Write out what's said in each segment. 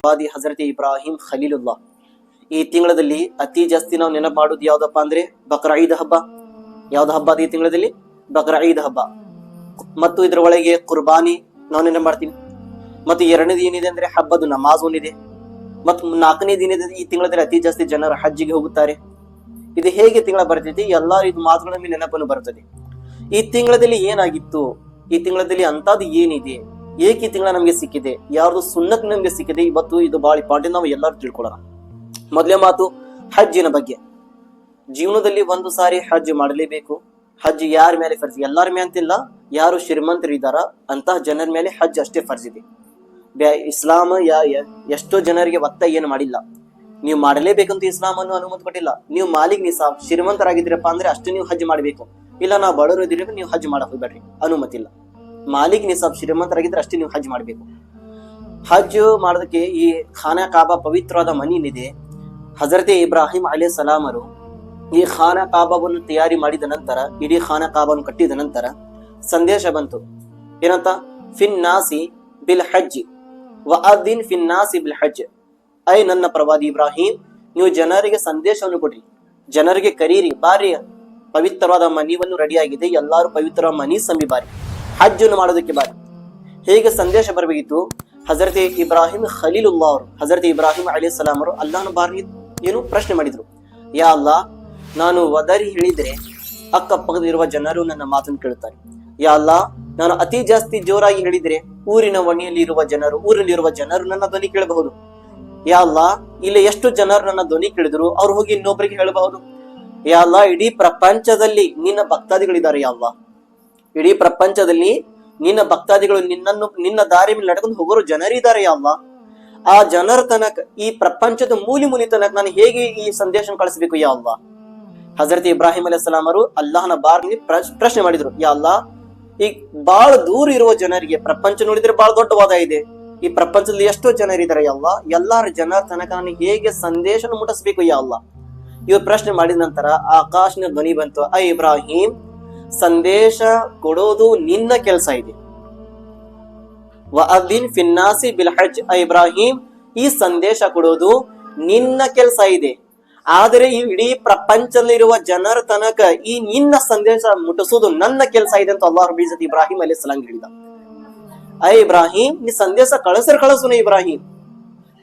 ವಾದಿ ಹಜರತ್ ಇಬ್ರಾಹಿಂ ಖಲೀಲುಲ್ಲಾ. ಈ ತಿಂಗಳಲ್ಲಿ ಅತಿ ಜಾಸ್ತಿ ನಾವು ನೆನಪು ಮಾಡೋದು ಯಾವ್ದಪ್ಪ ಅಂದ್ರೆ ಬಕ್ರ ಈದ್ ಹಬ್ಬ. ಯಾವ್ದು ಹಬ್ಬ ಅದು ಈ ತಿಂಗಳಲ್ಲಿ? ಬಕ್ರ ಈದ್ ಹಬ್ಬ. ಮತ್ತು ಇದ್ರ ಒಳಗೆ ಕುರ್ಬಾನಿ ನಾವು ನೆನಪು ಮಾಡ್ತೀವಿ. ಮತ್ತು ಎರಡನೇದು ಏನಿದೆ ಅಂದ್ರೆ ಹಬ್ಬದ ನಮಾಜ್ ಒಂದಿದೆ. ಮತ್ತು ನಾಲ್ಕನೇ ದಿನದ ಈ ತಿಂಗಳಲ್ಲಿ ಅತಿ ಜಾಸ್ತಿ ಜನರು ಹಜ್ಜಿಗೆ ಹೋಗುತ್ತಾರೆ. ಇದು ಹೇಗೆ ತಿಂಗಳ ಬರ್ತೈತಿ? ಎಲ್ಲಾ ಇದು ಮಾತುಗಳ ಮೇಲೆ ನೆನಪನ್ನು ಬರ್ತದೆ. ಈ ತಿಂಗಳಲ್ಲಿ ಏನಾಗಿತ್ತು, ಈ ತಿಂಗಳಲ್ಲಿ ಅಂತದ್ದು ಏನಿದೆ, ಏಕೆ ಈ ತಿಂಗಳ ನಮ್ಗೆ ಸಿಕ್ಕಿದೆ, ಯಾರ್ದು ಸುನ್ನತ್ ನಮ್ಗೆ ಸಿಕ್ಕಿದೆ, ಇವತ್ತು ಇದು ಬಹಳ ಇಂಪಾರ್ಟೆಂಟ್, ನಾವು ಎಲ್ಲರೂ ತಿಳ್ಕೊಳ್ಳೋಣ. ಮೊದಲೇ ಮಾತು ಹಜ್ಜಿನ ಬಗ್ಗೆ. ಜೀವನದಲ್ಲಿ ಒಂದು ಸಾರಿ ಹಜ್ ಮಾಡಲೇಬೇಕು. ಹಜ್ ಯಾರ ಮೇಲೆ ಫರ್ಜ್? ಎಲ್ಲಾರ ಮೇಲೆ ಅಂತಿಲ್ಲ, ಯಾರು ಶ್ರೀಮಂತರಿದ್ದಾರ ಅಂತಹ ಜನರ ಮೇಲೆ ಹಜ್ ಅಷ್ಟೇ ಫರ್ಜ್ ಇದೆ. ಇಸ್ಲಾಂ ಎಷ್ಟೋ ಜನರಿಗೆ ಒತ್ತಾಯ ಏನು ಮಾಡಿಲ್ಲ, ನೀವು ಮಾಡಲೇಬೇಕಂತ ಇಸ್ಲಾಂ ಅನ್ನು ಅನುಮತಿ ಕೊಟ್ಟಿಲ್ಲ. ನೀವು ಮಾಲಿಕ್ ನಿಸಾಬ್ ಶ್ರೀಮಂತರಾಗಿದ್ದೀರಪ್ಪ ಅಂದ್ರೆ ಅಷ್ಟು ನೀವು ಹಜ್ ಮಾಡಬೇಕು. ಇಲ್ಲ ನಾವು ಬಡವರು ಇದ್ದೀರಿ ನೀವು ಹಜ್ ಮಾಡಕ್ ಹೋಗ್ಬೇಡ್ರಿ, ಅನುಮತಿ ಇಲ್ಲ. ಮಾಲಿಕ್ ನಿಸಾಬ್ ಶ್ರೀಮಂತರಾಗಿದ್ರೆ ಅಷ್ಟೇ ನೀವು ಹಜ್ ಮಾಡಬೇಕು. ಹಜ್ ಮಾಡೋದಕ್ಕೆ ಈ ಖಾನಾ ಕಾಬಾ ಪವಿತ್ರವಾದ ಮನೆಯಲ್ಲಿದೆ. ಹಜರತ್ ಇಬ್ರಾಹಿಂ ಅಲೈಹಿ ಸಲಾಮರು ಈ ಖಾನಾ ಕಾಬಾವನ್ನು ತಯಾರಿ ಮಾಡಿದ ನಂತರ, ಇಡೀ ಖಾನಾ ಕಾಬಾವನ್ನು ಕಟ್ಟಿದ ನಂತರ ಸಂದೇಶ ಬಂತು. ಏನಂತ? ಫಿನ್ನಾಸಿ ಬಿಲ್ ಹಜ್ ವಅದಿನ್ ಫಿನ್ನಾಸಿ ಬಿಲ್ ಹಜ್. ಐ ನನ್ನ ಪ್ರವಾದಿ ಇಬ್ರಾಹಿಂ, ನೀವು ಜನರಿಗೆ ಸಂದೇಶವನ್ನು ಕೊಡ್ರಿ, ಜನರಿಗೆ ಕರೀರಿ, ಬಾರಿ ಪವಿತ್ರವಾದ ಮನಿವನ್ನು ರೆಡಿಯಾಗಿದೆ, ಎಲ್ಲಾರು ಪವಿತ್ರ ಮನಿ ಸಮಿ ಬಾರಿ, ಹಜ್ಜನ್ನು ಮಾಡೋದಕ್ಕೆ ಬಾರಿ. ಹೇಗೆ ಸಂದೇಶ ಬರಬೇಕಿತ್ತು? ಹಜರತ್ ಇಬ್ರಾಹಿಂ ಖಲೀಲುಲ್ಲಾ ಅವರು, ಹಜರತ್ ಇಬ್ರಾಹಿಂ ಅಲೈಹಿ ಸಲಾಂ ಅವರು ಅಲ್ಲಾಹನ ಬಾರಿ ಏನು ಪ್ರಶ್ನೆ ಮಾಡಿದ್ರು. ಯಾ ಅಲ್ಲಾ, ನಾನು ವದರಿ ಹೇಳಿದ್ರೆ ಅಕ್ಕಪಕ್ಕದಲ್ಲಿರುವ ಜನರು ನನ್ನ ಮಾತನ್ನು ಕೇಳುತ್ತಾರೆ. ಯಾ ಅಲ್ಲಾ, ನಾನು ಅತಿ ಜಾಸ್ತಿ ಜೋರಾಗಿ ಹೇಳಿದ್ರೆ ಊರಿನಲ್ಲಿರುವ ಜನರು ನನ್ನ ಧ್ವನಿ ಕೇಳಬಹುದು. ಯಾ ಅಲ್ಲಾ, ಇಲ್ಲಿ ಎಷ್ಟು ಜನರು ನನ್ನ ಧ್ವನಿ ಕೇಳಿದ್ರು ಅವ್ರು ಹೋಗಿ ಇನ್ನೊಬ್ಬರಿಗೆ ಹೇಳಬಹುದು. ಯಾ ಅಲ್ಲಾ, ಇಡೀ ಪ್ರಪಂಚದಲ್ಲಿ ನಿನ್ನ ಭಕ್ತಾದಿಗಳಿದ್ದಾರೆ. ಯಾ ಅಲ್ಲಾ, ಇಡೀ ಪ್ರಪಂಚದಲ್ಲಿ ನಿನ್ನ ಭಕ್ತಾದಿಗಳು, ನಿನ್ನ ದಾರಿ ಮೇಲೆ ನಡ್ಕೊಂಡು ಹೋಗೋರು ಜನರಿದ್ದಾರೆ. ಯಾ ಅಲ್ಲಾ, ಆ ಜನರ ತನಕ, ಈ ಪ್ರಪಂಚದ ಮೂಲಿ ತನಕ ನಾನು ಹೇಗೆ ಈ ಸಂದೇಶ ಕಳಿಸ್ಬೇಕು? ಯಾ ಅಲ್ಲಾ. ಹಜರತ್ ಇಬ್ರಾಹಿಂ ಅಲೈಹಿ ಸಲಾಂ ಅವರು ಅಲ್ಲಾಹನ ಬಾರ್ನಲ್ಲಿ ಪ್ರಶ್ನೆ ಮಾಡಿದ್ರು. ಯಾ ಅಲ್ಲಾ, ಈ ಬಹಳ ದೂರ ಇರುವ ಜನರಿಗೆ, ಪ್ರಪಂಚ ನೋಡಿದ್ರೆ ಬಹಳ ದೊಡ್ಡವಾದ ಇದೆ, ಈ ಪ್ರಪಂಚದಲ್ಲಿ ಎಷ್ಟೋ ಜನರಿದ್ದಾರೆ. ಯಾ ಅಲ್ಲಾ, ಎಲ್ಲಾರ ಜನರ ತನಕ ನಾನು ಹೇಗೆ ಸಂದೇಶ ಮುಟ್ಟಿಸ್ಬೇಕು? ಯಾ ಅಲ್ಲಾ. ಇವ್ರು ಪ್ರಶ್ನೆ ಮಾಡಿದ ನಂತರ ಆಕಾಶನ ಧ್ವನಿ ಬಂತು. ಐ ಇಬ್ರಾಹಿಂ, ಸಂದೇಶ ಕೊಡೋದು ನಿನ್ನ ಕೆಲಸ ಇದೆ. ವಅದಿನ್ ಫಿನ್ನಾಸಿ ಬಿಲ್ ಹಜ್. ಐ ಇಬ್ರಾಹಿಂ, ಈ ಸಂದೇಶ ಕೊಡೋದು ನಿನ್ನ ಕೆಲಸ ಇದೆ, ಆದರೆ ಈ ಇಡೀ ಪ್ರಪಂಚದಲ್ಲಿರುವ ಜನರ ತನಕ ಈ ನಿನ್ನ ಸಂದೇಶ ಮುಟ್ಟಿಸೋದು ನನ್ನ ಕೆಲಸ ಇದೆ ಅಂತ ಅಲ್ಲಾಹ್ ರಬ್ಬುಲ್ ಇಜ್ಜತ್ ಇಬ್ರಾಹಿಂ ಅಲೈಹಿ ಸಲಾಂ ಹೇಳಿದ. ಐ ಇಬ್ರಾಹಿಂ, ನೀ ಸಂದೇಶ ಕಳಿಸುನ ಇಬ್ರಾಹಿಂ,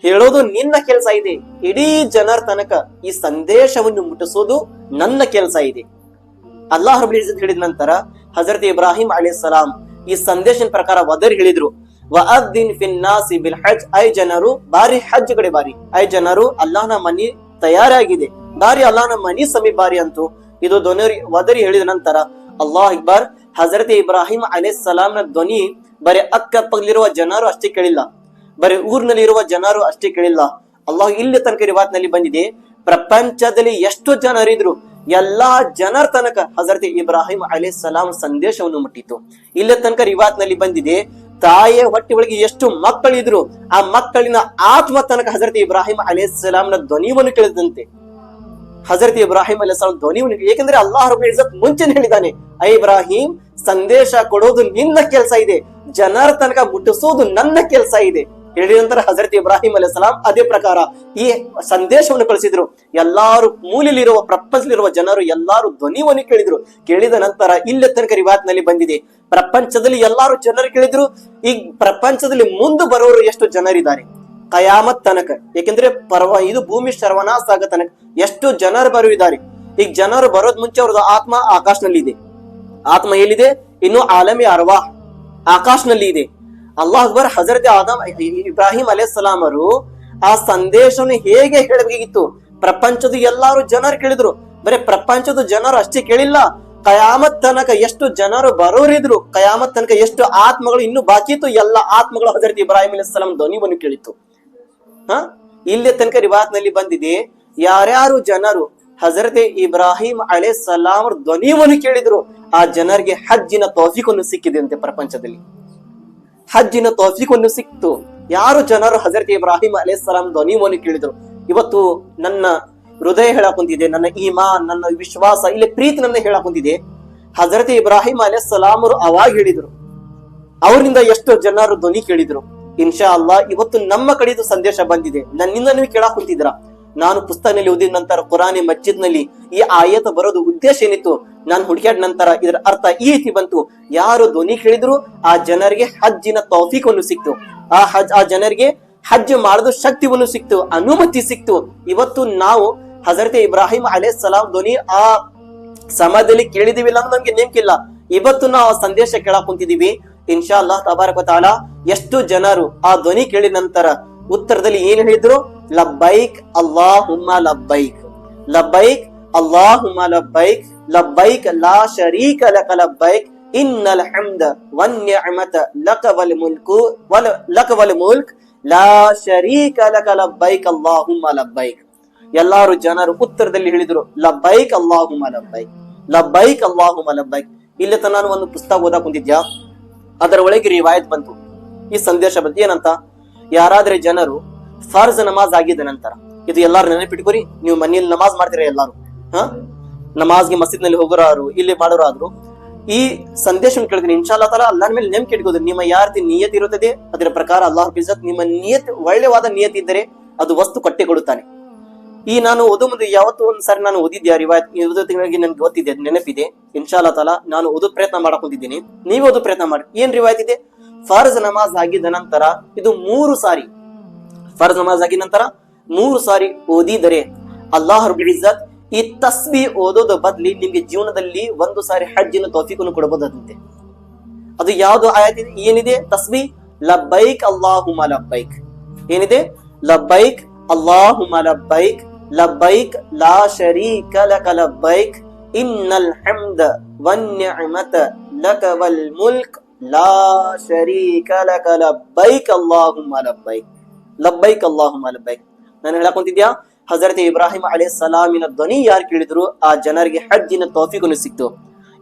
ಹೇಳೋದು ನಿನ್ನ ಕೆಲಸ ಇದೆ, ಇಡೀ ಜನರ ತನಕ ಈ ಸಂದೇಶವನ್ನು ಮುಟ್ಟಿಸೋದು ನನ್ನ ಕೆಲಸ ಇದೆ. ಅಲ್ಲಾಹ್ ರಬ್ಬುಲ್ ಇಜ್ಜತ್ ಹೇಳಿದ ನಂತರ ಹಜರತ್ ಇಬ್ರಾಹಿಂ ಅಲೈಹಿ ಸಲಾಂ ಈ ಸಂದೇಶದ ಪ್ರಕಾರ ವದರ್ ಹೇಳಿದ್ರು. ವಅದ್ದಿನ್ ಫಿನ್ನಾಸಿ ಬಿಲ್ ಹಜ್. ಐ ಜನರು ಬಾರಿ ಹಜ್ ಕಡೆ ಬಾರಿ, ಐ ಜನರು ಅಲ್ಲಾಹನ ಮನಿ ತಯಾರಾಗಿದೆ, ಬಾರಿ ಅಲ್ಲಾಹನ ಮನಿ ಸಮೀಪ ಬಾರಿ ಅಂತೂ ಇದು ವದರಿ ಹೇಳಿದ ನಂತರ ಅಲ್ಲಾಹ್ ಅಕ್ಬರ್. ಹಜರತ್ ಇಬ್ರಾಹಿಂ ಅಲೈಹಿ ಸಲಾಂನ ಧ್ವನಿ ಬರೀ ಅಕ್ಕಪಕ್ಕದಲ್ಲಿರುವ ಜನರು ಅಷ್ಟೇ ಕೇಳಿಲ್ಲ, ಬರೀ ಊರಿನಲ್ಲಿ ಇರುವ ಜನರು ಅಷ್ಟೇ ಕೇಳಿಲ್ಲ. ಅಲ್ಲಾಹ್ ಇಲ್ಲಿ ತನಕ ರಿವಾಯತ್ನಲ್ಲಿ ಬಂದಿದೆ, ಪ್ರಪಂಚದಲ್ಲಿ ಎಷ್ಟು ಜನರಿದ್ರು ಎಲ್ಲಾ ಜನರ ತನಕ ಹಜರತ್ ಇಬ್ರಾಹಿಂ ಅಲೈಹಿ ಸಲಾಂ ಸಂದೇಶವನ್ನು ಮುಟ್ಟಿತ್ತು. ಇಲ್ಲಿ ತನಕ ರಿವಾಯತ್ನಲ್ಲಿ ಬಂದಿದೆ, ತಾಯಿಯ ಹೊಟ್ಟೆ ಒಳಗೆ ಎಷ್ಟು ಮಕ್ಕಳಿದ್ರು ಆ ಮಕ್ಕಳಿನ ಆತ್ಮ ತನಕ ಹಜರತ್ ಇಬ್ರಾಹಿಂ ಅಲೈಹಿ ಸಲಾಂನ ಧ್ವನಿಯನ್ನು ಕೇಳಿದಂತೆ. ಹಜರತ್ ಇಬ್ರಾಹಿಂ ಅಲೈಹಿ ಸಲಾಂ ಧ್ವನಿಯನ್ನು, ಏಕೆಂದ್ರೆ ಅಲ್ಲಾಹ್ ರಬ್ಬುಲ್ ಇಜ್ಜತ್ ಮುಂಚೆ ಹೇಳಿದ್ದಾನೆ, ಐ ಇಬ್ರಾಹಿಂ, ಸಂದೇಶ ಕೊಡೋದು ನಿನ್ನ ಕೆಲಸ ಇದೆ, ಜನರ ತನಕ ಮುಟ್ಟಿಸೋದು ನನ್ನ ಕೆಲಸ ಇದೆ ಹೇಳಿದ ನಂತರ ಹಜರತ್ ಇಬ್ರಾಹಿಂ ಅಲೈಹಿ ಸಲಾಂ ಅದೇ ಪ್ರಕಾರ ಈ ಸಂದೇಶವನ್ನು ಕಳಿಸಿದ್ರು. ಎಲ್ಲಾರು ಮೂಲೆಯಲ್ಲಿರುವ, ಪ್ರಪಂಚದಲ್ಲಿರುವ ಜನರು ಎಲ್ಲಾರು ಧ್ವನಿಯನ್ನು ಕೇಳಿದ್ರು. ಕೇಳಿದ ನಂತರ ಇಲ್ಲಿ ತನಕ ರಿವಾಯತ್ನಲ್ಲಿ ಬಂದಿದೆ, ಪ್ರಪಂಚದಲ್ಲಿ ಎಲ್ಲಾರು ಜನರು ಕೇಳಿದ್ರು. ಈ ಪ್ರಪಂಚದಲ್ಲಿ ಮುಂದೆ ಬರೋರು ಎಷ್ಟು ಜನರಿದ್ದಾರೆ ಕಯಾಮತ್ ತನಕ, ಏಕೆಂದ್ರೆ ಇದು ಭೂಮಿ ಸರ್ವನಾಶ ಆಗ ತನಕ ಎಷ್ಟು ಜನರು ಬರುವಿದ್ದಾರೆ. ಈಗ ಜನರು ಬರೋದ್ ಮುಂಚೆ ಅವ್ರದ್ದು ಆತ್ಮ ಆಕಾಶನಲ್ಲಿ ಇದೆ. ಆತ್ಮ ಎಲ್ಲಿದೆ? ಇನ್ನು ಆಲಮಿ ಅರ್ವಾ ಆಕಾಶನಲ್ಲಿ ಇದೆ. ಅಲ್ಲಾಹ್ ಅಕ್ಬರ್. ಹಜರತ್ ಇಬ್ರಾಹಿಂ ಅಲೈಹಿ ಸಲಾಂ ಅವರು ಆ ಸಂದೇಶವನ್ನು ಹೇಗೆ ಹೇಳಬೇಕಿತ್ತು? ಪ್ರಪಂಚದ ಎಲ್ಲಾರು ಜನರು ಕೇಳಿದ್ರು, ಬರೀ ಪ್ರಪಂಚದ ಜನರು ಅಷ್ಟೇ ಕೇಳಿಲ್ಲ, ಕಯಾಮತ್ ತನಕ ಎಷ್ಟು ಜನರು ಬರೋರಿದ್ರು, ಕಯಾಮತ್ ತನಕ ಎಷ್ಟು ಆತ್ಮಗಳು ಇನ್ನು ಬಾಕಿ ಇತ್ತು, ಎಲ್ಲ ಆತ್ಮಗಳು ಹಜರತ್ ಇಬ್ರಾಹಿಂ ಅಲೈಹಿ ಸಲಾಂ ಧ್ವನಿಯನ್ನು ಕೇಳಿತ್ತು. ಇಲ್ಲಿ ತನಕ ರಿವಾಯತ್ನಲ್ಲಿ ಬಂದಿದೆ, ಯಾರ್ಯಾರು ಜನರು ಹಜರತ್ ಇಬ್ರಾಹಿಂ ಅಲೈಹಿ ಸಲಾಂ ಅವ್ರ ಧ್ವನಿಯನ್ನು ಕೇಳಿದ್ರು ಆ ಜನರಿಗೆ ಹಜ್ಜಿನ ತೌಫೀಕನ್ನು ಸಿಕ್ಕಿದೆ ಅಂತೆ. ಪ್ರಪಂಚದಲ್ಲಿ ಹಜ್ಜಿನ ತೌಫೀಕನ್ನು ಸಿಕ್ತು. ಯಾರು ಜನರು ಹಜರತ್ ಇಬ್ರಾಹಿಂ ಅಲೈಹಿ ಸಲಾಂ ಧ್ವನಿಯನ್ನು ಕೇಳಿದ್ರು, ಇವತ್ತು ನನ್ನ ಹೃದಯ ಹೇಳಕ್ ಹೊಂದಿದೆ, ನನ್ನ ಈಮಾನ್, ನನ್ನ ವಿಶ್ವಾಸ, ಇಲ್ಲಿ ಪ್ರೀತಿ ನನ್ನ ಹೇಳಕ್ ಹೊಂದಿದೆ. ಹಜರತ್ ಇಬ್ರಾಹಿಂ ಅಲೈಹಿ ಸಲಾಂ ಅವರು ಅವಾಗ ಹೇಳಿದ್ರು, ಅವರಿಂದ ಎಷ್ಟು ಜನರು ಧ್ವನಿ ಕೇಳಿದ್ರು. ಇನ್ಶಾ ಅಲ್ಲಾ ಇವತ್ತು ನಮ್ಮ ಕಡೆದು ಸಂದೇಶ ಬಂದಿದೆ. ನನ್ನಿಂದ ನೀವು ಕೇಳಾಕ್ ಕುಂತಿದ್ರ. ನಾನು ಪುಸ್ತಕನಲ್ಲಿ ಓದಿದ ನಂತರ ಕುರಾನಿ ಮಸ್ಜಿದ್ ನಲ್ಲಿ ಈ ಆಯತ ಬರೋದು ಉದ್ದೇಶ ಏನಿತ್ತು, ನಾನು ಹುಡುಕ್ಯಾಡ ನಂತರ ಇದರ ಅರ್ಥ ಈ ರೀತಿ ಬಂತು. ಯಾರು ಧ್ವನಿ ಕೇಳಿದ್ರು ಆ ಜನರಿಗೆ ಹಜ್ಜಿನ ತೌಫೀಕವನ್ನು ಸಿಕ್ತು, ಆ ಜನರಿಗೆ ಹಜ್ ಮಾಡೋದು ಶಕ್ತಿವನ್ನು ಸಿಕ್ತು, ಅನುಮತಿ ಸಿಕ್ತು. ಇವತ್ತು ನಾವು ಹಜರತ್ ಇಬ್ರಾಹಿಂ ಅಲೈಹಿಸ್ಸಲಾಂ ಧ್ವನಿ ಆ ಸಮಯದಲ್ಲಿ ಕೇಳಿದಿವಿಲ್ಲ ಅಂದ್ರೆ ನಮ್ಗೆ ನೆನಪಿಲ್ಲ. ಇವತ್ತು ನಾವು ಆ ಸಂದೇಶ ಕೇಳಾಕ್ ಕುಂತಿದೀವಿ. ಇನ್ಶಾ ಅಲ್ಲಾಹ್ ತಬಾರಕ ವ ತಆಲಾ ಎಷ್ಟು ಜನರು ಆ ಧ್ವನಿ ಕೇಳಿದ ನಂತರ ಉತ್ತರದಲ್ಲಿ ಏನ್ ಹೇಳಿದ್ರು, ಲಬ್ಬೈಕ್ ಅಲ್ಲಾಹುಮ್ಮ ಲಬ್ಬೈಕ್, ಲಬ್ಬೈಕ್ ಅಲ್ಲಾಹುಮ್ಮ ಲಬ್ಬೈಕ್, ಲಬ್ಬೈಕ್ ಲಾ ಶರೀಕ ಲಕ ಲಬ್ಬೈಕ್, ಇನ್ನಲ್ ಹಮ್ದ ವನ್ ನಿಅಮತ ಲಕ ವಲ್ ಮುಲ್ಕು ಲಕ ವಲ್ ಮುಲ್ಕ್ ಲಾ ಶರೀಕ ಲಕ ಲಬ್ಬೈಕ್ ಅಲ್ಲಾಹುಮ್ಮ ಲಬ್ಬೈಕ್. ಎಲ್ಲಾರು ಜನರು ಉತ್ತರದಲ್ಲಿ ಹೇಳಿದ್ರು ಲಬ್ಬೈಕ್ ಅಲ್ಲಾಹುಮ್ಮ ಲಬ್ಬೈಕ್, ಲಬ್ಬೈಕ್ ಅಲ್ಲಾಹುಮ್ಮ ಲಬ್ಬೈಕ್. ಇಲ್ಲಿ ತನ ನಾನು ಒಂದು ಪುಸ್ತಕ ಓದಕ್ ಕುಂತಿದ್ಯಾ, ಅದರ ಒಳಗೆ ರಿವಾಯತ್ ಬಂತು, ಈ ಸಂದೇಶ ಬಂತು. ಏನಂತ, ಯಾರಾದ್ರೆ ಜನರು ಫರ್ಜ್ ನಮಾಜ್ ಆಗಿದ ನಂತರ, ಇದು ಎಲ್ಲಾರು ನೆನಪಿಟ್ಕೋರಿ, ನೀವು ಮನೆಯಲ್ಲಿ ನಮಾಜ್ ಮಾಡ್ತೀರ ಎಲ್ಲಾರು, ನಮಾಜ್ಗೆ ಮಸೀದ್ ನಲ್ಲಿ ಹೋಗೋರಾದ್ರು ಇಲ್ಲಿ ಮಾಡೋರಾದ್ರು ಈ ಸಂದೇಶ ಕೇಳಿದ್ರೆ ಇನ್ಶಾ ಅಲ್ಲಾಹ್ ತಾಲಾ ಅಲ್ಲಾಹ್ ಮೇಲೆ ನೆನಪು ಇಟ್ಕೋದ್ರಿ. ನಿಮ್ಮ ಯಾರ್ತಿ ನಿಯತ್ ಇರುತ್ತದೆ ಅದರ ಪ್ರಕಾರ ಅಲ್ಲಾಹ್ ಇಜ್ಜತ್ ನಿಮ್ಮ ನಿಯತ್ ಒಳ್ಳೆವಾದ ನಿಯತ್ ಇದ್ದರೆ ಅದು ವಸ್ತು ಕಟ್ಟಿ ಕೊಡುತ್ತಾನೆ. ಈ ನಾನು ಓದೋ ಮುಂದೆ ಯಾವತ್ತೂ ಒಂದ್ಸಾರಿ ನಾನು ಓದಿದ್ಯಾ ರಿವಾಯತ್, ಓದೋ ತಿಂಗಳಿಗೆ ನನ್ಗೆ ಗೊತ್ತಿದೆ, ನೆನಪಿದೆ. ಇನ್ಶಾ ಅಲ್ಲಾಹ್ ತಾಲಾ ನಾನು ಓದೋ ಪ್ರಯತ್ನ ಮಾಡಕ್ ಕುಂತಿದ್ದೀನಿ, ನೀವು ಓದೋ ಪ್ರಯತ್ನ ಮಾಡಿ. ಏನ್ ರಿವಾಯತ್ ಇದೆ, ಫರ್ಜ್ ನಮಾಜ್ ಆಗಿದ ನಂತರ ಇದು 3 ಸಾರಿ, ಫರ್ಜ್ ನಮಾಜ್ ಆಗಿದ ನಂತರ 3 ಸಾರಿ ಓದಿದರೆ ಅಲ್ಲಾಹ್ ರಬ್ಬುಲ್ ಇಜ್ಜತ್ ಈ ತಸ್ಬಿ ಓದೋದ ಬದ್ಲಿ ನಿಮ್ಗೆ ಜೀವನದಲ್ಲಿ 1 ಸಾರಿ ಹಜ್ಜಿನ ತೌಫೀಕನ್ನು ಕೊಡಬಹುದಂತೆ. ಅದು ಯಾವ್ದು ಆಯತ್ ಇದೆ, ಏನಿದೆ ತಸ್ಬಿ, ಲಬ್ಬೈಕ್ ಅಲ್ಲಾಹುಮ್ಮ ಲಬ್ಬೈಕ್. ಏನಿದೆ, ಲಬ್ಬೈಕ್ ಅಲ್ಲಾಹುಮ್ಮ ಲಬ್ಬೈಕ್, ಲಬ್ಬೈಕ್ ಲಾ ಶರೀಕ ಲಕ ಲಬ್ಬೈಕ್, ಇನ್ನಲ್ ಹಮ್ದ ವನ್ ನಿಅಮತ ಲಕ ವಲ್ ಮುಲ್ಕ್ ಲಾ ಶರೀಕ ಲಕ ಲಬ್ಬೈಕ್ ಅಲ್ಲಾಹುಮ್ಮ ಲಬ್ಬೈಕ್, ಲಬ್ಬೈಕ್ ಅಲ್ಲಾಹುಮ್ಮ ಲಬ್ಬೈಕ್. ನಾನು ಹೇಳಕ್ ಕುಂತಿದ್ಯಾ, ಹಜರತ್ ಇಬ್ರಾಹಿಂ ಅಲೈಹಿಸ್ಸಲಾಮಿನ ಧ್ವನಿ ಯಾರು ಕೇಳಿದ್ರು ಆ ಜನರಿಗೆ ಹಜ್ಜಿನ ತೌಫೀಕನ್ನು ಸಿಕ್ತು.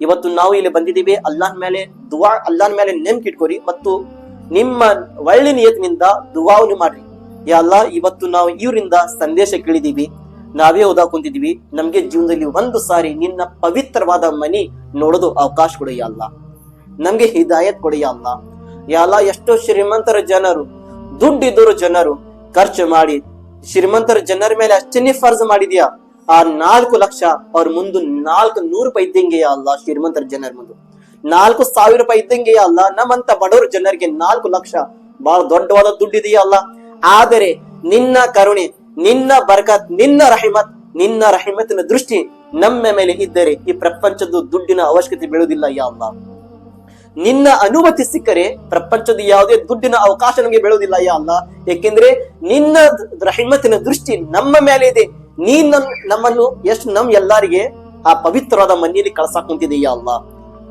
ಇವತ್ತು ನಾವು ಇಲ್ಲಿ ಬಂದಿದ್ದೀವಿ ಅಲ್ಲಾಹ್ ಮೇಲೆ ದುವಾ, ಅಲ್ಲಾಹ್ ಮೇಲೆ ನೆನಪಿಟ್ಕೋರಿ ಮತ್ತು ನಿಮ್ಮ ಒಳ್ಳೆ ನಿಯತ್ನಿಂದ ದುವಾವನ್ನು ಮಾಡ್ರಿ. ಯಾ ಅಲ್ಲಾಹ್, ಇವತ್ತು ನಾವು ಇವರಿಂದ ಸಂದೇಶ ಕೇಳಿದೀವಿ, ನಾವೇ ಓದಾ ಕುಂತಿದೀವಿ, ನಮ್ಗೆ ಜೀವನದಲ್ಲಿ 1 ಸಾರಿ ನಿನ್ನ ಪವಿತ್ರವಾದ ಮನಿ ನೋಡೋದು ಅವಕಾಶ ಕೊಡು ಯಾ ಅಲ್ಲಾಹ್, ನಮ್ಗೆ ಹಿದಾಯತ್ ಕೊಡು ಯಾ ಅಲ್ಲಾಹ್. ಯಾ ಅಲ್ಲಾಹ್, ಎಷ್ಟೋ ಶ್ರೀಮಂತರ ಜನರು, ದುಡ್ಡಿದ್ದವರು ಜನರು ಖರ್ಚು ಮಾಡಿ ಶ್ರೀಮಂತರ ಜನರ ಮೇಲೆ ಅಷ್ಟನ್ನೇ ಫರ್ಜ್ ಮಾಡಿದ್ಯಾ, ಆ 4 ಲಕ್ಷ ಅವ್ರ ಮುಂದೆ 400 ರೂಪಾಯಿ ಇದ್ದಂಗೆ ಅಲ್ಲ. ಶ್ರೀಮಂತರ ಜನರ ಮುಂದೆ 4,000 ರೂಪಾಯಿ ಇದ್ದಂಗೆ ಅಲ್ಲ. ನಮ್ಮಂತ ಬಡವರ ಜನರಿಗೆ 4 ಲಕ್ಷ ಬಹಳ ದೊಡ್ಡವಾದ ದುಡ್ಡು ಇದೆಯಾ ಅಲ್ಲ. ಆದರೆ ನಿನ್ನ ಕರುಣೆ, ನಿನ್ನ ಬರ್ಕತ್, ನಿನ್ನ ರಹಿಮತಿನ ದೃಷ್ಟಿ ನಮ್ಮ ಮೇಲೆ ಇದ್ದರೆ ಈ ಪ್ರಪಂಚದ ದುಡ್ಡಿನ ಅವಶ್ಯಕತೆ ಬೀಳುವುದಿಲ್ಲ ಯಾ ಅಲ್ಲ. ನಿನ್ನ ಅನುಮತಿ ಸಿಕ್ಕರೆ ಪ್ರಪಂಚದ ಯಾವುದೇ ದುಡ್ಡಿನ ಅವಕಾಶ ನಮಗೆ ಬೀಳುವುದಿಲ್ಲ ಯಾ ಅಲ್ಲ. ಯಾಕೆಂದ್ರೆ ನಿನ್ನ ರಹಿಮತಿನ ದೃಷ್ಟಿ ನಮ್ಮ ಮೇಲೆ ಇದೆ. ನಮ್ಮನ್ನು ಎಷ್ಟು ಎಲ್ಲರಿಗೆ ಆ ಪವಿತ್ರವಾದ ಮನೆಯಲ್ಲಿ ಕಳ್ಸಾಕ್ ಕುಂತಿದೆ ಯಾ ಅಲ್ಲ.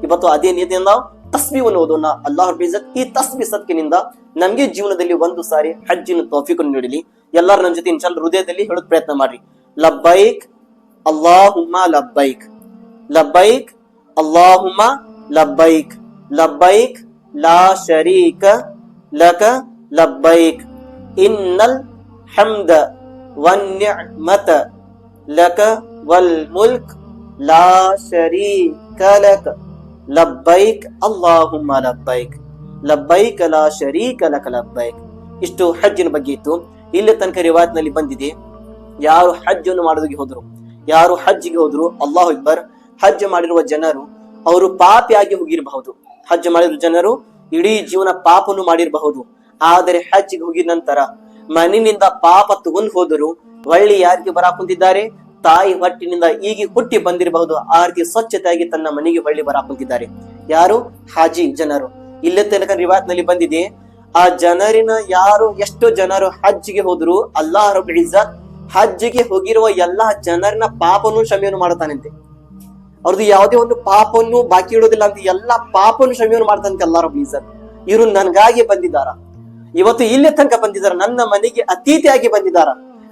ಇವತ್ತು ಅದೇ ನೀತಿಯಿಂದ ನಾವು ತಸ್ಬೀವನ್ನು ಓದೋಣ. ಅಲ್ಲಾಹ್ ರಬ್ಬುಲ್ ಇಜ್ಜತ್ ಈ ತಸ್ಬೀ ಸದ್ಕಿನಿಂದ ನಮ್ಗೆ ಜೀವನದಲ್ಲಿ 1 ಸಾರಿ ಹಜ್ಜಿನ ತೌಫೀಕನ್ನು ನೀಡಲಿ. ಎಲ್ಲರೂ ನನ್ನ ಜೊತೆ ಇನ್ಶಾ ಅಲ್ಲಾಹ್ ಹೃದಯದಲ್ಲಿ ಹೇಳೋದ್ ಪ್ರಯತ್ನ ಮಾಡ್ರಿ. ಲಬ್ಬೈಕ್ ಅಲ್ಲಾಹುಮ್ಮ ಲಬ್ಬೈಕ್, ಲಬ್ಬೈಕ್ ಅಲ್ಲಾಹುಮ್ಮ ಲಬ್ಬೈಕ್, ಲಬ್ಬೈಕ್ ಲಾ ಶರೀಕ ಲಕ ಲಬ್ಬೈಕ್, ಇನ್ನಲ್ ಹಮ್ದ ವನ್ ನಿಅಮತ ಲಕ ವಲ್ ಮುಲ್ಕ್ ಲಾ ಶರೀಕ ಲಕ ಲಬ್ಬೈಕ್ ಅಲ್ಲಾಹುಮ್ಮ ಲಬ್ಬೈಕ್, ಲಬ್ಬೈಕ್ ಲಾ ಶರೀಕ ಲಕ ಲಬ್ಬೈಕ್. ಇಷ್ಟು ಹಜ್ಜಿನ ಬಗ್ಗೆ ಇತ್ತು. ಇಲ್ಲಿ ತನಕ ರಿವಾಯತ್ ನಲ್ಲಿ ಬಂದಿದೆ, ಯಾರು ಹಜ್ ಅನ್ನು ಮಾಡೋದಕ್ಕೆ ಹೋದ್ರು, ಯಾರು ಹಜ್ಜಿಗೆ ಹೋದ್ರು, ಅಲ್ಲಾಹು ಅಕ್ಬರ್, ಹಜ್ ಮಾಡಿರುವ ಜನರು ಅವರು ಪಾಪಿಯಾಗಿ ಹೋಗಿರಬಹುದು. ಹಜ್ ಮಾಡಿರುವ ಜನರು ಇಡೀ ಜೀವನ ಪಾಪವನ್ನು ಮಾಡಿರಬಹುದು. ಆದರೆ ಹಜ್ಜಿಗೆ ಹೋಗಿದ ನಂತರ ಮಣ್ಣಿನಿಂದ ಪಾಪ ತಗೊಂಡು ಹೋದರು, ಒಳ್ಳೆ ಯಾರಿಗೆ ಬರಾಕ್ ಕುಂತಿದ್ದಾರೆ, ತಾಯಿ ಹೊಟ್ಟಿನಿಂದ ಈಗ ಹುಟ್ಟಿ ಬಂದಿರಬಹುದು. ಆ ರೀತಿ ಸ್ವಚ್ಛತೆಯಾಗಿ ತನ್ನ ಮನೆಗೆ ಹೊಳ್ಳಿ ಬರಾಕ್ ಕುಂತಿದ್ದಾರೆ. ಯಾರು? ಹಾಜಿ ಜನರು. ಇಲ್ಲೇ ತನಕ ರಿವಾಯತ್ ನಲ್ಲಿ ಬಂದಿದೆ, ಆ ಜನರಿನ ಯಾರು ಎಷ್ಟೋ ಜನರು ಹಜ್ಜಿಗೆ ಹೋದ್ರು, ಅಲ್ಲಾಹ್ ರಬ್ಬುಲ್ ಇಜ್ಜತ್ ಹಜ್ಜಿಗೆ ಹೋಗಿರುವ ಎಲ್ಲಾ ಜನರನ್ನ ಪಾಪವನ್ನು ಕ್ಷಮೆಯನ್ನು ಮಾಡುತ್ತಾನಂತೆ. ಅವ್ರದ್ದು ಯಾವುದೇ ಒಂದು ಪಾಪವನ್ನು ಬಾಕಿ ಇಡೋದಿಲ್ಲ ಅಂತ, ಎಲ್ಲಾ ಪಾಪವನ್ನು ಕ್ಷಮೆಯನ್ನು ಮಾಡ್ತಾನಂತೆ ಅಲ್ಲಾಹ್ ರಬ್ಬುಲ್ ಇಜ್ಜತ್. ಇವರು ನನ್ಗಾಗಿ ಬಂದಿದ್ದಾರ, ಇವತ್ತು ಇಲ್ಲೇ ತನಕ ಬಂದಿದ್ದಾರೆ, ನನ್ನ ಮನೆಗೆ ಅತಿಥಿಯಾಗಿ ಬಂದಿದ್ದಾರ.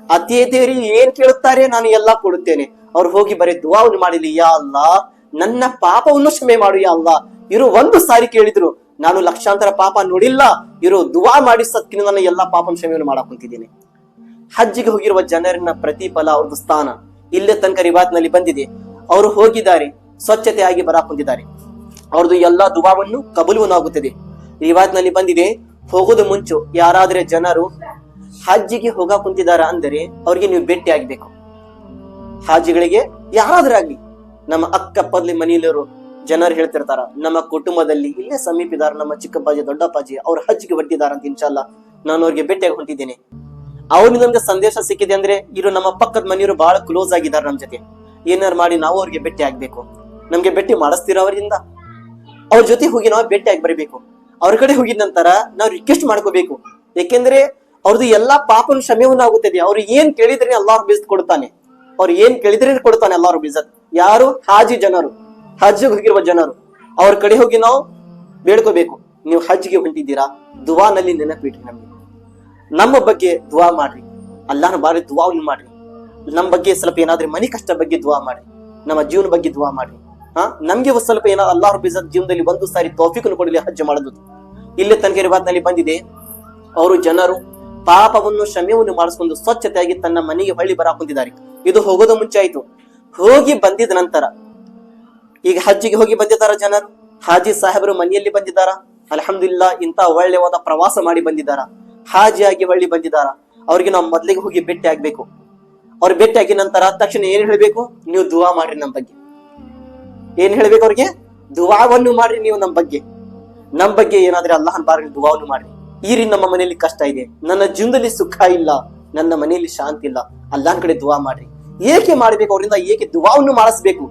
ಅತಿಥಿಯರಿಗೆ ಏನ್ ಕೇಳುತ್ತಾರೆ ನಾನು ಎಲ್ಲಾ ಕೊಡುತ್ತೇನೆ. ಅವ್ರು ಹೋಗಿ ಬರೀ ದುವಾವನ್ನು ಮಾಡಿಲಿ, ಯಾ ಅಲ್ಲಾ ನನ್ನ ಪಾಪವನ್ನು ಕ್ಷಮೆ ಮಾಡು ಯಾ ಅಲ್ಲಾ. ಇವರು 1 ಸಾರಿ ಕೇಳಿದ್ರು, ನಾನು ಲಕ್ಷಾಂತರ ಪಾಪ ನೋಡಿಲ್ಲ, ಇವರು ದುವಾ ಮಾಡಿ ಸತ್ಕಿನ ನನ್ನ ಎಲ್ಲಾ ಪಾಪ ಕ್ಷಮೆಯನ್ನು ಮಾಡಕ್ ಕುಂತಿದ್ದೇನೆ. ಹಜ್ಜಿಗೆ ಹೋಗಿರುವ ಜನರನ್ನ ಪ್ರತಿಫಲ, ಅವ್ರದ್ದು ಸ್ಥಾನ ಇಲ್ಲೇ ತನಕ ರಿವಾಯತ್ ನಲ್ಲಿ ಬಂದಿದೆ. ಅವರು ಹೋಗಿದ್ದಾರೆ, ಸ್ವಚ್ಛತೆಯಾಗಿ ಬರಾಕ್ ಕುಂತಿದ್ದಾರೆ, ಅವ್ರದ್ದು ಎಲ್ಲಾ ದುವಾವನ್ನು ಕಬೂಲುವನ್ನಾಗುತ್ತದೆ. ರಿವಾಯತ್ ನಲ್ಲಿ ಬಂದಿದೆ, ಹೋಗೋದು ಮುಂಚೆ ಯಾರಾದ್ರೆ ಜನರು ಹಜ್ಜಿಗೆ ಹೋಗ ಕುಂತಿದಾರ ಅಂದರೆ ಅವ್ರಿಗೆ ನೀವು ಭೇಟಿ ಆಗ್ಬೇಕು. ಹಾಜಿಗಳಿಗೆ ಯಾರಾದ್ರೂ ಆಗ್ಲಿ, ನಮ್ಮ ಅಕ್ಕಪ್ಪಲ್ಲಿ ಮನೆಯಲ್ಲಿರೋ ಜನರು ಹೇಳ್ತಿರ್ತಾರ, ನಮ್ಮ ಕುಟುಂಬದಲ್ಲಿ ಇಲ್ಲೇ ಸಮೀಪಿದಾರ ನಮ್ಮ ಚಿಕ್ಕಪ್ಪಾಜಿ ದೊಡ್ಡಪ್ಪಾಜಿ ಅವ್ರು ಹಜ್ಜಿಗೆ ಹೊಟ್ಟಿದಾರ ಅಂತ, ಇನ್ಶಾಲ್ಲ ನಾನು ಅವ್ರಿಗೆ ಭೇಟಿಯಾಗಿ ಹೊಂಟಿದ್ದೇನೆ. ಅವ್ರಿಗೆ ನಮ್ಗೆ ಸಂದೇಶ ಸಿಕ್ಕಿದೆ ಅಂದ್ರೆ ಇವರು ನಮ್ಮ ಪಕ್ಕದ ಮನೆಯವರು ಬಹಳ ಕ್ಲೋಸ್ ಆಗಿದ್ದಾರೆ ನಮ್ ಜೊತೆ, ಏನಾರು ಮಾಡಿ ನಾವು ಅವ್ರಿಗೆ ಭೇಟಿ ಆಗ್ಬೇಕು. ನಮ್ಗೆ ಭೇಟಿ ಮಾಡಿಸ್ತೀರ ಅವರಿಂದ, ಅವ್ರ ಜೊತೆ ಹೋಗಿ ನಾವು ಭೇಟಿ ಆಗಿ ಬರಬೇಕು. ಅವ್ರ ಕಡೆ ಹೋಗಿದ ನಂತರ ನಾವು ರಿಕ್ವೆಸ್ಟ್ ಮಾಡ್ಕೋಬೇಕು. ಯಾಕೆಂದ್ರೆ ಅವ್ರದ್ದು ಎಲ್ಲಾ ಪಾಪನ ಕ್ಷಮೆಯನ್ನ ಆಗುತ್ತದೆ. ಅವ್ರು ಏನ್ ಕೇಳಿದ್ರೆ ಅಲ್ಲಾಹ್ ಬಿಜತ್ ಕೊಡ್ತಾನೆ, ಅವ್ರು ಏನ್ ಕೇಳಿದ್ರೆ ಕೊಡ್ತಾನೆ ಅಲ್ಲಾಹ್ ಬಿಜತ್. ಯಾರು? ಹಾಜಿ ಜನರು, ಹಜ್ಜಿಗೆ ಹೋಗಿರುವ ಜನರು. ಅವ್ರ ಕಡೆ ಹೋಗಿ ನಾವು ಬೇಡ್ಕೋಬೇಕು, ನೀವು ಹಜ್ಜಿಗೆ ಹೊಂಟಿದ್ದೀರಾ, ದುವಾನಲ್ಲಿ ನೆನಪಿಟ್ರಿ, ನಮ್ಗೆ ನಮ್ಮ ಬಗ್ಗೆ ದುವಾ ಮಾಡ್ರಿ, ಅಲ್ಲಾಹನ ಬಾರಿ ದುವಾವನ್ನು ಮಾಡ್ರಿ. ನಮ್ಮ ಬಗ್ಗೆ ಸ್ವಲ್ಪ ಏನಾದ್ರೆ ಮನೆ ಕಷ್ಟ ಬಗ್ಗೆ ದುವಾ ಮಾಡ್ರಿ, ನಮ್ಮ ಜೀವನ ಬಗ್ಗೆ ದುವಾ ಮಾಡ್ರಿ. ನಮ್ಗೆ ಸ್ವಲ್ಪ ಏನಾದ್ರು ಅಲ್ಲಾಹ್ ಬಿಜತ್ ಜೀವನದಲ್ಲಿ ಒಂದು ಸಾರಿ ತೌಫೀಕನ್ನು ಕೊಡಲಿ ಹಜ್ಜ ಮಾಡೋದು. ಇಲ್ಲೇ ತನಕ ರಿವಾತ್ನಲ್ಲಿ ಬಂದಿದೆ, ಅವರು ಜನರು ಪಾಪವನ್ನು ಕ್ಷಮೆಯನ್ನು ಮಾಡಿಸ್ಕೊಂಡು ಸ್ವಚ್ಛತೆಯಾಗಿ ತನ್ನ ಮನೆಗೆ ಹೊಳ್ಳಿ ಬರಾಕೊಂಡಿದ್ದಾರೆ. ಇದು ಹೋಗೋದು ಮುಂಚೆ ಆಯ್ತು. ಹೋಗಿ ಬಂದಿದ ನಂತರ ಈಗ ಹಜ್ಜಿಗೆ ಹೋಗಿ ಬಂದಿದ್ದಾರ ಜನರು, ಹಾಜಿ ಸಾಹೇಬರು ಮನೆಯಲ್ಲಿ ಬಂದಿದ್ದಾರ, ಅಲ್ಹಮ್ದುಲಿಲ್ಲಾ ಇಂತ ಒಳ್ಳೆವಾದ ಪ್ರವಾಸ ಮಾಡಿ ಬಂದಿದ್ದಾರ, ಹಾಜಿಯಾಗಿ ಹೊಳ್ಳಿ ಬಂದಿದ್ದಾರ. ಅವ್ರಿಗೆ ನಾವು ಮೊದ್ಲಿಗೆ ಹೋಗಿ ಭೇಟಿ ಆಗ್ಬೇಕು. ಅವ್ರು ಭೇಟಿ ಆಗಿದ ನಂತರ ತಕ್ಷಣ ಏನ್ ಹೇಳ್ಬೇಕು? ನೀವು ದುವಾ ಮಾಡ್ರಿ ನಮ್ಮ ಬಗ್ಗೆ. ಏನ್ ಹೇಳ್ಬೇಕು ಅವ್ರಿಗೆ? ದುವಾವನ್ನು ಮಾಡ್ರಿ ನೀವು ನಮ್ಮ ಬಗ್ಗೆ ಏನಾದ್ರೆ ಅಲ್ಲಾಹನ್ ಬಾರಿ ದುವಾವನ್ನು ಮಾಡ್ರಿ. ಈ ರೀತಿ ನಮ್ಮ ಮನೆಯಲ್ಲಿ ಕಷ್ಟ ಇದೆ, ನನ್ನ ಜೀವನದಲ್ಲಿ ಸುಖ ಇಲ್ಲ, ನನ್ನ ಮನೆಯಲ್ಲಿ ಶಾಂತಿ ಇಲ್ಲ, ಅಲ್ಲಾಹನ್ ಕಡೆ ದುವಾ ಮಾಡ್ರಿ. ಏಕೆ ಮಾಡ್ಬೇಕು? ಅವರಿಂದ ಏಕೆ ದುವಾವನ್ನು ಮಾಡಿಸ್ಬೇಕು?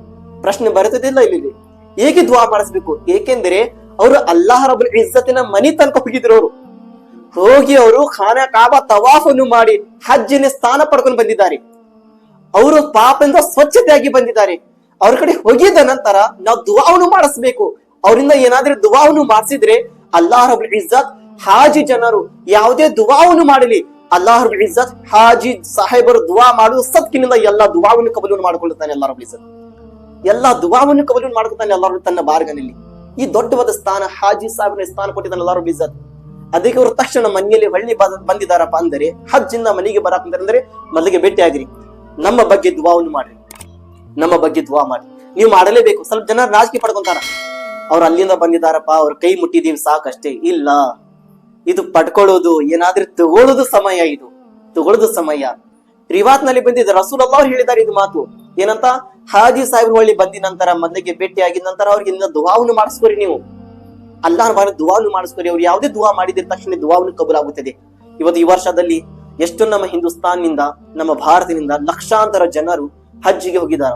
ಪ್ರಶ್ನೆ ಬರುತ್ತದಿಲ್ಲ ಇಲ್ಲಿ. ಏಕೆ ದುವಾ ಮಾಡಿಸ್ಬೇಕು? ಏಕೆಂದ್ರೆ ಅವರು ಅಲ್ಲಾಹ್ ರಬ್ಬುಲ್ ಇಜ್ಜತಿನ ಮನಿ ತನಕ ಹೋಗಿದ್ರು. ಅವರು ಹೋಗಿ ಅವರು ಖಾನಾ ಕಾಬಾ ತವಾಫನ್ನು ಮಾಡಿ ಹಜ್ಜಿನ ಸ್ಥಾನ ಪಡ್ಕೊಂಡು ಬಂದಿದ್ದಾರೆ. ಅವರು ಪಾಪದಿಂದ ಸ್ವಚ್ಛತೆಯಾಗಿ ಬಂದಿದ್ದಾರೆ. ಅವ್ರ ಕಡೆ ಹೋಗಿದ ನಂತರ ನಾವು ದುವಾವನ್ನು ಮಾಡಿಸ್ಬೇಕು. ಅವರಿಂದ ಏನಾದ್ರೂ ದುವಾವನ್ನು ಮಾಡಿಸಿದ್ರೆ ಅಲ್ಲಾಹ್ ರಬ್ಬುಲ್ ಇಜ್ಜತ್ ಹಾಜಿ ಜನರು ಯಾವುದೇ ದುವಾವನ್ನು ಮಾಡಲಿ, ಅಲ್ಲಾಹ್ ರಬ್ಬುಲ್ ಇಜ್ಜತ್ ಹಾಜಿ ಸಾಹೇಬರು ದುವಾ ಮಾಡುವ ಸತ್ಕಿನಿಂದ ಎಲ್ಲಾ ದುವಾವನ್ನು ಕಬೂಲ್ ಮಾಡಿಕೊಳ್ಳುತ್ತಾನೆ. ಅಲ್ಲಾಹ್ ರಬ್ಬುಲ್ ಇಜ್ಜತ್ ಎಲ್ಲಾ ದುವಾವನ್ನು ಕಬೂಲ್ ಮಾಡ್ಕೊತಾನೆ ಅಲ್ಲಾಹ್ ತನ್ನ ಬಾರ್ಗನಲ್ಲಿ. ಈ ದೊಡ್ಡವಾದ ಸ್ಥಾನ ಹಾಜಿ ಸಾಹೇಬನ ಸ್ಥಾನ ಕೊಟ್ಟಿದ್ದಾನೆ ಅಲ್ಲಾಹ್ ರಬ್ಬುಲ್ ಇಜ್ಜತ್. ಅದಕ್ಕೆ ಅವರು ತಕ್ಷಣ ಮನೆಯಲ್ಲಿ ಹೊಳ್ಳಿ ಬಂದಿದ್ದಾರಪ್ಪ ಅಂದರೆ, ಹಜ್ಜಿಂದ ಮನೆಗೆ ಬರಾಕಂದ್ರೆ ಮೊದಲಿಗೆ ಭೇಟಿ ಆಗಿರಿ, ನಮ್ಮ ಬಗ್ಗೆ ದುವಾವನ್ನು ಮಾಡ್ರಿ, ನಮ್ಮ ಬಗ್ಗೆ ದುವಾ ಮಾಡಿ. ನೀವು ಮಾಡಲೇಬೇಕು. ಸ್ವಲ್ಪ ಜನ ರಾಜಕೀಯ ಪಡ್ಕೊಂತಾರ, ಅವ್ರು ಅಲ್ಲಿಂದ ಬಂದಿದ್ದಾರಪ್ಪ, ಅವ್ರ ಕೈ ಮುಟ್ಟಿದೀವಿ ಸಾಕಷ್ಟೇ. ಇಲ್ಲ, ಇದು ಪಡ್ಕೊಳ್ಳೋದು ಏನಾದ್ರೂ ತಗೊಳ್ಳೋದು ಸಮಯ, ಇದು ತಗೊಳ್ಳೋದು ಸಮಯ. ರಿವಾತ್ ನಲ್ಲಿ ಬಂದಿದ್ದ ರಸೂಲ್ ಅಲ್ಲಾಹ್ ಹೇಳಿದ್ದಾರೆ ಇದು ಮಾತು. ಏನಂತ? ಹಾಜಿ ಸಾಹೇಬ್ ಹೊಳ್ಳಿ ಬಂದಿ ನಂತರ ಮೊದಲಿಗೆ ಭೇಟಿ ಆಗಿದ ನಂತರ ಅವ್ರಿಗೆ ದುವಾವನ್ನು ಮಾಡಿಸ್ಕೊರಿ. ನೀವು ಅಲ್ಲಾಹ್ ಬಾರಿ ದುವಾವನ್ನು ಮಾಡಿಸ್ಕೊರಿ. ಅವ್ರು ಯಾವುದೇ ದುವಾ ಮಾಡಿದ ತಕ್ಷಣ ದುವಾವನ್ನು ಕಬೂಲ್ ಆಗುತ್ತದೆ. ಇವತ್ತು ಈ ವರ್ಷದಲ್ಲಿ ಎಷ್ಟು ನಮ್ಮ ಹಿಂದೂಸ್ತಾನ್ನಿಂದ, ನಮ್ಮ ಭಾರತದಿಂದ ಲಕ್ಷಾಂತರ ಜನರು ಹಜ್ಜಿಗೆ ಹೋಗಿದಾರ.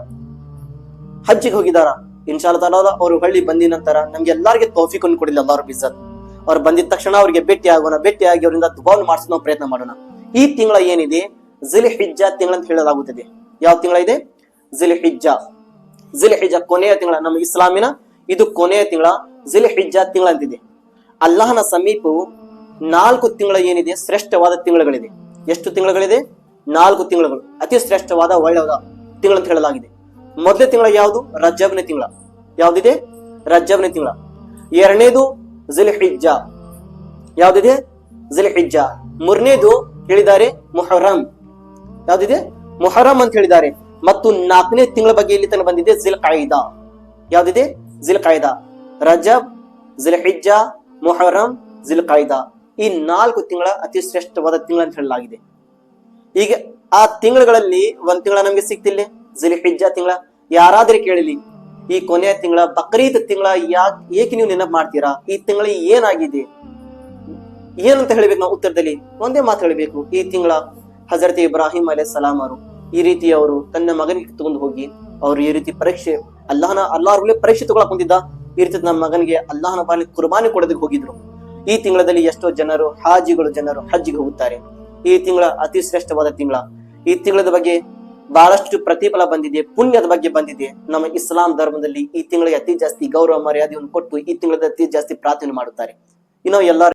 ಇನ್ಶಾ ಅಲ್ಲಾಹ್ ಅವರು ಹೊಳ್ಳಿ ಬಂದಿದ ನಂತರ ನಮ್ಗೆ ಎಲ್ಲರಿಗೆ ತೌಫೀಕನ್ನು ಕೊಡಲಿ ಅಲ್ಲಾಹ್ ರಬ್ಬುಲ್ ಇಜ್ಜತ್. ಅವ್ರು ಬಂದಿದ ತಕ್ಷಣ ಅವ್ರಿಗೆ ಭೇಟಿ ಆಗೋಣ, ಭೇಟಿಯಾಗಿ ಅವರಿಂದ ದುವಾವನ್ನು ಮಾಡಿಸೋ ನಾವು ಪ್ರಯತ್ನ ಮಾಡೋಣ. ಈ ತಿಂಗಳ ಏನಿದೆ ಜಿಲ್ ಹಿಜ್ಜಾ ತಿಂಗಳ ಅಂತ ಹೇಳಲಾಗುತ್ತದೆ. ಯಾವ ತಿಂಗಳ ಇದೆ? ಜಿಲ್ ಹಿಜ್ಜಾ ಕೊನೆಯ ತಿಂಗಳ, ನಮ್ಮ ಇಸ್ಲಾಮಿನ ಇದು ಕೊನೆಯ ತಿಂಗಳ ಜಿಲ್ ಹಿಜ್ಜಾ ತಿಂಗಳ ಅಂತಿದೆ. ಅಲ್ಲಾಹನ ಸಮೀಪವು 4 ತಿಂಗಳ ಏನಿದೆ ಶ್ರೇಷ್ಠವಾದ ತಿಂಗಳುಗಳಿದೆ. ಎಷ್ಟು ತಿಂಗಳುಗಳಿದೆ? 4 ತಿಂಗಳುಗಳು ಅತಿ ಶ್ರೇಷ್ಠವಾದ ಒಳ್ಳೆಯದ ತಿಂಗಳು ಅಂತ ಹೇಳಲಾಗಿದೆ. ಮೊದಲನೇ ತಿಂಗಳ ಯಾವುದು? ರಜಬ್ನ ತಿಂಗಳ. ಯಾವ್ದಿದೆ? ರಜಬ್ನ ತಿಂಗಳ. ಎರಡನೇದು ಜಿಲ್ ಹಿಜ್ಜಾ. ಯಾವ್ದಿದೆ? ಜಿಲ್ ಹಿಜ್ಜಾ. ಮೂರನೇದು ಹೇಳಿದ್ದಾರೆ ಮುಹರ್ರಂ. ಯಾವ್ದಿದೆ? ಮುಹರ್ರಂ ಅಂತ ಹೇಳಿದ್ದಾರೆ. ಮತ್ತು 4ನೇ ತಿಂಗಳ ಬಗ್ಗೆ ಇಲ್ಲಿ ತನಕ ಬಂದಿದೆ ಜಿಲ್ ಕಾಯಿದಾ. ಯಾವ್ದಿದೆ? ಜಿಲ್ ಕಾಯಿದಾ. ರಜಬ್, ಜಿಲ್ ಹಿಜ್ಜಾ, ಮುಹರ್ರಂ, ಜಿಲ್ ಕಾಯಿದಾ. ಈ 4 ತಿಂಗಳ ಅತಿ ಶ್ರೇಷ್ಠವಾದ ತಿಂಗಳ ಅಂತ ಹೇಳಲಾಗಿದೆ. ಈಗ ಆ ತಿಂಗಳುಗಳಲ್ಲಿ ಒಂದ್ ತಿಂಗಳ ನಮ್ಗೆ ಸಿಕ್ತಿಲ್ಲ, ಜಿಲ್ ಹಿಜ್ಜಾ ತಿಂಗಳ. ಯಾರಾದ್ರೂ ಕೇಳಲಿ, ಈ ಕೊನೆಯ ತಿಂಗಳ ಬಕ್ರೀದ್ ತಿಂಗಳ ಏಕೆ ನೀವು ನೆನಪು ಮಾಡ್ತೀರಾ? ಈ ತಿಂಗಳ ಏನಾಗಿದೆ? ಏನಂತ ಹೇಳ್ಬೇಕು ನಾವು ಉತ್ತರದಲ್ಲಿ? ಒಂದೇ ಮಾತು ಹೇಳ್ಬೇಕು, ಈ ತಿಂಗಳ ಹಜರತ್ ಇಬ್ರಾಹಿಂ ಅಲೈಹಿಸ್ಸಲಾಂ ಅವರು ಈ ರೀತಿ ಅವರು ತನ್ನ ಮಗನಿಗೆ ತಗೊಂಡು ಹೋಗಿ ಅವ್ರು ಈ ರೀತಿ ಪರೀಕ್ಷೆ ಅಲ್ಲಾಹ್ ಪರೀಕ್ಷೆ ತಗೊಳಕ್ ಹೊಂದಿದ್ದ. ಈ ರೀತಿ ನಮ್ಮ ಮಗನಿಗೆ ಅಲ್ಲಾಹನ ಬಾಲಿ ಕುರ್ಬಾನಿ ಕೊಡೋದಕ್ಕೆ ಹೋಗಿದ್ರು. ಈ ತಿಂಗಳಲ್ಲಿ ಎಷ್ಟೋ ಜನರು ಜನರು ಹಜ್ಜಿಗೆ ಹೋಗುತ್ತಾರೆ. ಈ ತಿಂಗಳ ಅತಿ ಶ್ರೇಷ್ಠವಾದ ತಿಂಗಳ. ಈ ತಿಂಗಳದ ಬಗ್ಗೆ ಬಹಳಷ್ಟು ಪ್ರತಿಫಲ ಬಂದಿದೆ, ಪುಣ್ಯದ ಬಗ್ಗೆ ಬಂದಿದೆ. ನಮ್ಮ ಇಸ್ಲಾಂ ಧರ್ಮದಲ್ಲಿ ಈ ತಿಂಗಳಿಗೆ ಅತಿ ಜಾಸ್ತಿ ಗೌರವ ಮರ್ಯಾದೆಯನ್ನು ಕೊಟ್ಟು ಈ ತಿಂಗಳ ಅತಿ ಜಾಸ್ತಿ ಪ್ರಾರ್ಥನೆ ಮಾಡುತ್ತಾರೆ. ಇನ್ನು ಎಲ್ಲರೂ